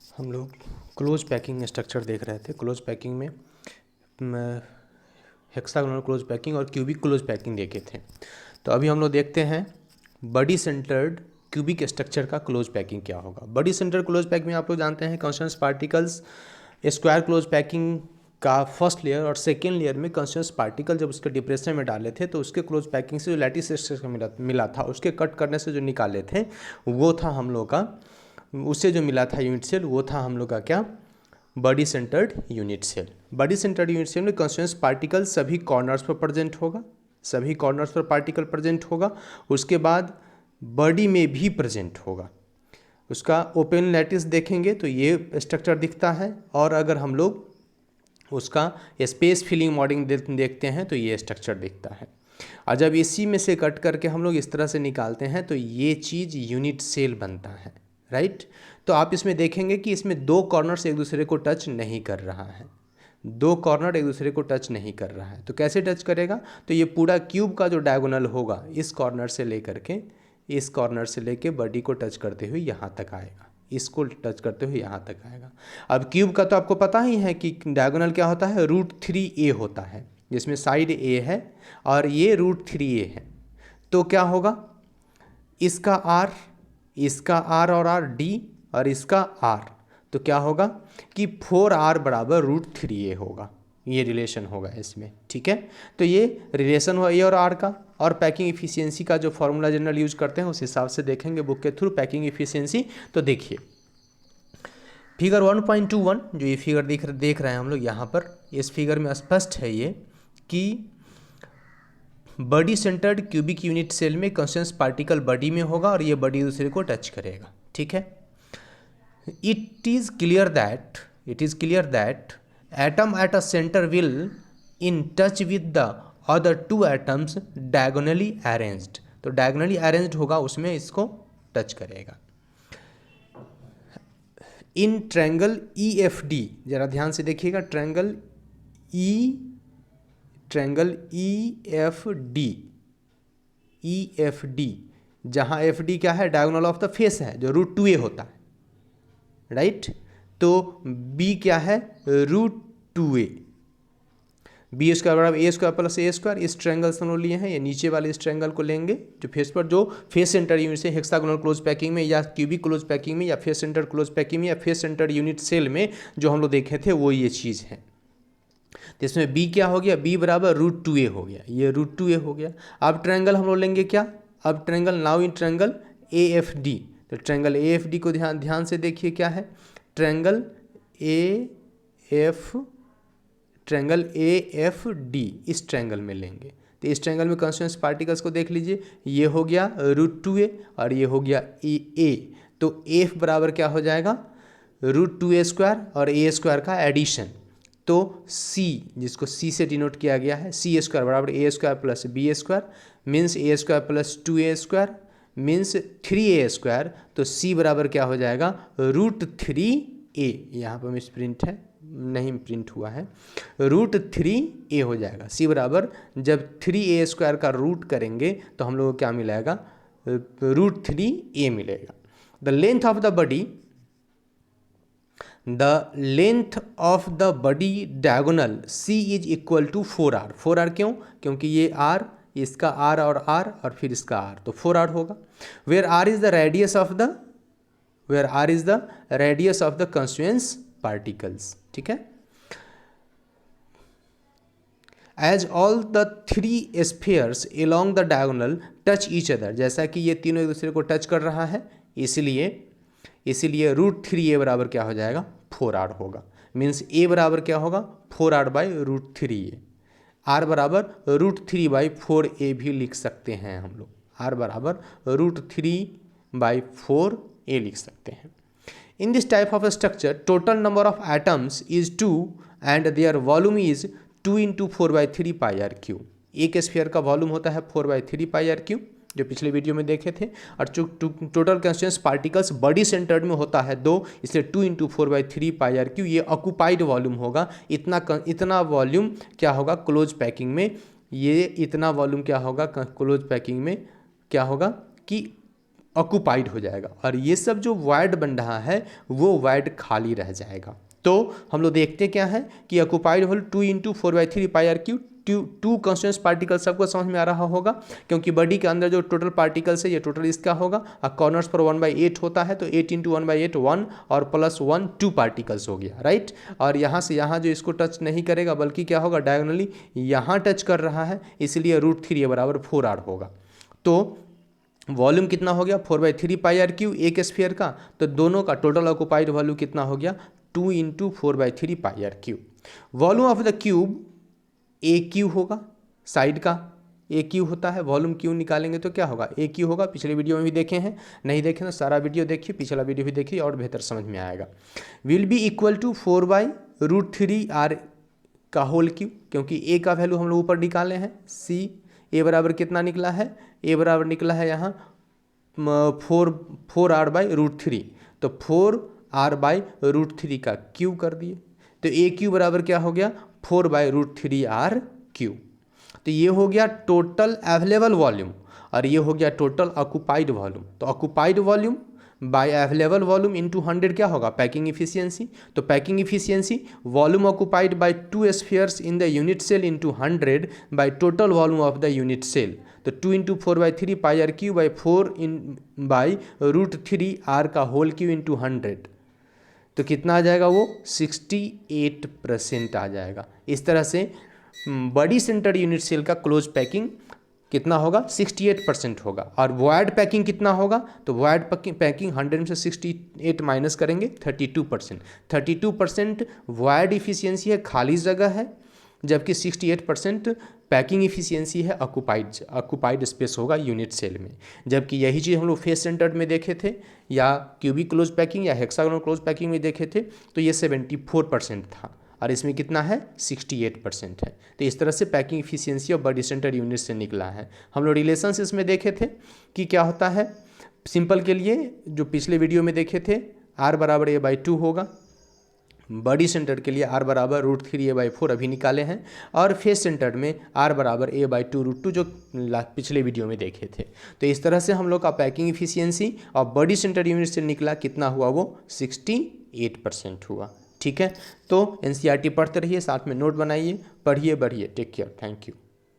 हम लोग close packing structure देख रहे थे। क्लोज पैकिंग में हेक्सागोनल क्लोज पैकिंग और क्यूबिक क्लोज पैकिंग देखे थे। तो अभी हम लोग देखते हैं बॉडी सेंटर्ड क्यूबिक स्ट्रक्चर का क्लोज पैकिंग क्या होगा। बॉडी सेंटर्ड क्लोज पैकिंग में आप लोग जानते हैं constant particles square close packing का फर्स्ट लेयर और सेकेंड लेयर में कॉन्स्टेंट पार्टिकल जब उसके डिप्रेशन में डाले थे तो उसके क्लोज पैकिंग से जो लैटिस स्ट्रक्चर मिला था उसके कट करने से जो निकाले थे वो था हम लोग का, उससे जो मिला था यूनिट सेल वो था हम लोग का क्या, body centred unit cell. Body centred unit cell में कॉन्स्टेंट पार्टिकल सभी कॉर्नर्स पर प्रेजेंट होगा, सभी कॉर्नर्स पर पार्टिकल प्रेजेंट होगा। उसके बाद बॉडी में भी प्रेजेंट होगा। उसका ओपन लैटिस देखेंगे तो ये स्ट्रक्चर दिखता है, और अगर हम लोग उसका स्पेस फिलिंग मॉडलिंग देखते हैं तो ये स्ट्रक्चर दिखता है। और जब इसी में से कट करके हम लोग इस तरह से निकालते हैं तो ये चीज़ यूनिट सेल बनता है, राइट। तो आप इसमें देखेंगे कि इसमें दो कॉर्नर्स एक दूसरे को टच नहीं कर रहा है, दो कॉर्नर एक दूसरे को टच नहीं कर रहा है। तो कैसे टच करेगा, तो ये पूरा क्यूब का जो डायगोनल होगा इस कॉर्नर से लेकर के इस कॉर्नर से लेके बॉडी को टच करते हुए यहाँ तक आएगा, इसको टच करते हुए यहाँ तक आएगा। अब क्यूब का तो आपको पता ही है कि डायगोनल क्या होता है, √3a होता है, जिसमें साइड a है और ये √3a है। तो क्या होगा, इसका r और r d और इसका r, तो क्या होगा कि 4r बराबर √3a होगा। ये रिलेशन होगा इसमें, ठीक है। तो ये रिलेशन हुआ a और r का। और पैकिंग इफिशियंसी का जो फॉर्मूला जनरल यूज करते हैं उस हिसाब से देखेंगे बुक के थ्रू पैकिंग इफिशियंसी। तो देखिए फिगर 1.21 जो ये फिगर देख रहे हैं हम लोग यहाँ पर, इस फिगर में स्पष्ट है ये कि body centred cubic unit cell में कॉन्स्टेंट पार्टिकल बॉडी में होगा और ये बॉडी दूसरे को टच करेगा, ठीक है। It is clear that atom at a centre will in touch with the other two atoms diagonally arranged. तो डायगोनली अरेंज्ड होगा, उसमें इसको टच करेगा। इन ट्रायंगल EFD, जरा ध्यान से देखिएगा, ट्रायंगल EFD, जहाँ FD क्या है, डायगोनल ऑफ द फेस है जो √2a होता है, राइट। तो B क्या है, √2a, बी स्क्वायर बराबर a square plus a square. इस ट्रायंगल से हम लोग लिए हैं, ये नीचे वाले इस ट्रायंगल को लेंगे जो फेस पर, जो फेस सेंटर यूनिट से हेक्सागोनल क्लोज पैकिंग में या क्यूबिक क्लोज पैकिंग में या फेस सेंटर क्लोज पैकिंग में या फेस सेंटर यूनिट सेल में जो हम लोग देखे थे वो ये चीज़ है। तो इसमें b क्या हो गया, b बराबर √2a हो गया, ये √2a हो गया। अब ट्रायंगल हम लोग लेंगे क्या, अब triangle now in triangle AFD। तो ट्रायंगल AFD को ध्यान से देखिए क्या है, ट्रायंगल AFD इस ट्रायंगल में लेंगे। तो इस ट्रायंगल में कॉन्स्टेंट पार्टिकल्स को देख लीजिए, ये हो गया √2a और ये हो गया a। तो F बराबर क्या हो जाएगा, √2a स्क्वायर और a स्क्वायर का एडिशन। तो C, जिसको C से डिनोट किया गया है, C स्क्वायर बराबर a square plus b square means a square plus 2a square means 3a square. तो C बराबर क्या हो जाएगा, √3a, यहाँ पर मिस प्रिंट है, नहीं प्रिंट हुआ है, √3a हो जाएगा। C बराबर जब 3a स्क्वायर का रूट करेंगे तो हम लोग को क्या मिलेगा, √3a मिलेगा। The length of the body diagonal C is equal to 4r। 4r क्यों, क्योंकि ये r, इसका r और फिर इसका r, तो 4r होगा। Where r is the radius of the constituent particles, ठीक है। As all the 3 spheres along the diagonal touch each other, जैसा कि ये तीनों एक दूसरे को टच कर रहा है, इसलिए √3a बराबर क्या हो जाएगा, 4r होगा। मीन्स a बराबर क्या होगा, 4r बाई √3a। r बराबर √3/4a भी लिख सकते हैं हम लोग, r बराबर √3/4a लिख सकते हैं। In this type of a structure, total number of atoms is 2 and their volume is 2 into 4/3 pi r cube। एक स्फीयर का वॉल्यूम होता है 4/3 pi r cube, जो पिछले वीडियो में देखे थे। और total constituent particles body centred में होता है 2, इसलिए 2 into 4/3 pi r cube। ये ऑक्यूपाइड वॉल्यूम होगा, इतना वॉल्यूम क्या होगा क्लोज पैकिंग में, ये इतना वॉल्यूम क्या होगा क्लोज पैकिंग में, क्या होगा कि ऑक्यूपाइड हो जाएगा और ये सब जो वॉइड बन रहा है वो वॉइड खाली रह जाएगा। तो हम लोग देखते क्या है कि occupied value 2 into 4/3 pi r cube, two constant particle, सबको समझ में आ रहा होगा क्योंकि बॉडी के अंदर जो टोटल पार्टिकल्स है ये टोटल इसका होगा और कॉर्नर्स पर 1/8 होता है, तो 8 इंटू 1/8 1 और प्लस 1 2 पार्टिकल्स हो गया, राइट। और यहाँ से यहाँ जो इसको टच नहीं करेगा बल्कि क्या होगा डायगोनली यहाँ टच कर रहा है, इसलिए √3 बराबर 4r होगा। तो वॉल्यूम कितना हो गया 4/3 पाई आर क्यू एक स्फीयर का, तो दोनों का टोटल ऑक्यूपाइड वॉल्यूम कितना हो गया 2 into 4/3 pi r cube. Volume of the cube a cube होगा, साइड का ए क्यू होता है, वॉल्यूम क्यू निकालेंगे तो क्या होगा ए क्यू होगा। पिछले वीडियो में भी देखे हैं, नहीं देखे तो सारा वीडियो देखिए, पिछला वीडियो भी देखिए और बेहतर समझ में आएगा। Will be equal to 4/√3 r का होल क्यू, क्योंकि ए का वैल्यू हम लोग ऊपर निकाले हैं सी, ए बराबर कितना निकला है, ए बराबर निकला है यहाँ 4r/√3, तो 4r/√3 का क्यू कर दिए, तो ए क्यू बराबर क्या हो गया 4/√3r क्यू। तो ये हो गया टोटल अवेलेबल वॉल्यूम और ये हो गया टोटल ऑक्यूपाइड वॉल्यूम। तो occupied volume by available volume into 100 क्या होगा पैकिंग इफिशियंसी। तो packing efficiency volume occupied by 2 spheres in the unit cell into 100 by total volume of the unit cell. तो 2 into 4/3 pi r cube by 4/√3r का whole Q into 100, तो कितना आ जाएगा वो 68% आ जाएगा। इस तरह से बॉडी सेंटर यूनिट सेल का क्लोज पैकिंग कितना होगा 68% होगा। और वॉइड पैकिंग कितना होगा, तो वॉइड पैकिंग 100 में से 68 माइनस करेंगे 32%। 32% वॉइड इफिशियंसी है, खाली जगह है, जबकि 68% पैकिंग इफिशियंसी है, ऑक्यूपाइड स्पेस होगा यूनिट सेल में। जबकि यही चीज़ हम लोग फेस सेंटर्ड में देखे थे या क्यूबिक क्लोज पैकिंग या हेक्सागोनल क्लोज पैकिंग में देखे थे, तो ये 74% था और इसमें कितना है 68% है। तो इस तरह से पैकिंग इफिशियंसी और बॉडी सेंटर यूनिट से निकला है। हम लोग रिलेशंस इसमें देखे थे कि क्या होता है, सिंपल के लिए जो पिछले वीडियो में देखे थे r बराबर a/2 होगा, बॉडी सेंटर के लिए r बराबर √3a/4 अभी निकाले हैं, और फेस सेंटर में r बराबर a/2 √2 जो पिछले वीडियो में देखे थे। तो इस तरह से हम लोग का पैकिंग इफिशियंसी और बॉडी सेंटर यूनिट से निकला कितना हुआ, वो 68% हुआ। ठीक है, तो एनसीईआरटी पढ़ते रहिए, साथ में नोट बनाइए, पढ़िए बढ़िए, टेक केयर, थैंक यू।